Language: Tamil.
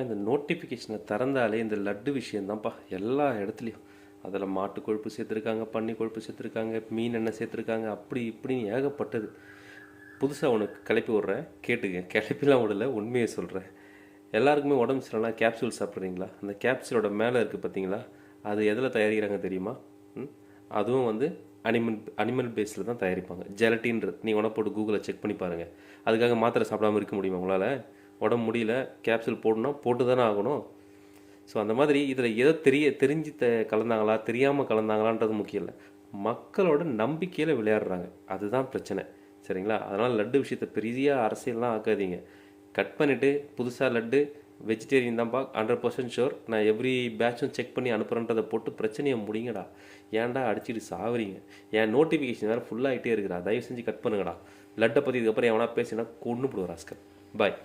இந்த நோட்டிஃபிகேஷனை திறந்தாலே இந்த லட்டு விஷயந்தான்ப்பா எல்லா இடத்துலையும். அதில் மாட்டு கொழுப்பு சேர்த்துருக்காங்க, பன்னி கொழுப்பு சேர்த்துருக்காங்க, மீன் எண்ணெய் சேர்த்துருக்காங்க, அப்படி இப்படின்னு ஏகப்பட்டது. புதுசாக உனக்கு கிளப்பி விட்றேன், கேட்டுக்க. கிளப்பிலாம் விடல, உண்மையை சொல்கிறேன். எல்லாருக்குமே உடம்பு சரியில்லைனா கேப்சூல் சாப்பிட்றீங்களா? அந்த கேப்சூலோட மேலே இருக்குது பார்த்தீங்களா, அது எதில் தயாரிக்கிறாங்க தெரியுமா? அதுவும் அனிமல் பேஸில் தான் தயாரிப்பாங்க. ஜெலட்டின்றது நீ உடம்பு போட்டு கூகுளில் செக் பண்ணி பாருங்கள். அதுக்காக மாத்திரை சாப்பிடாமல் இருக்க முடியுமா உங்களால்? உடம்பு முடியல, கேப்சூல் போடணும்னா போட்டு தானே ஆகணும். ஸோ அந்த மாதிரி இதில் ஏதோ தெரிஞ்சு கலந்தாங்களா தெரியாமல் கலந்தாங்களான்றது முக்கியம் இல்லை, மக்களோட நம்பிக்கையில் விளையாடுறாங்க, அதுதான் பிரச்சனை. சரிங்களா? அதனால் லட்டு விஷயத்தை பெரிய அரசியல்லாம் ஆக்காதீங்க. கட் பண்ணிவிட்டு புதுசாக லட்டு வெஜிடேரியன் தான்ப்பா 100% ஷோர், நான் எவ்ரி பேட்சும் செக் பண்ணி அனுப்புகிறேன்றதை போட்டு பிரச்சனையை முடிங்கடா. ஏன்டா அடிச்சுட்டு சாவறீங்க? என் நோட்டிஃபிகேஷன் வேறு ஃபுல்லாகிட்டே இருக்குடா. தயவு செஞ்சு கட் பண்ணுங்கடா. லட்டை பற்றி இதுக்கப்புறம் எவனா பேசினா கொண்டு போடுவார் ராஸ்கர். பாய்.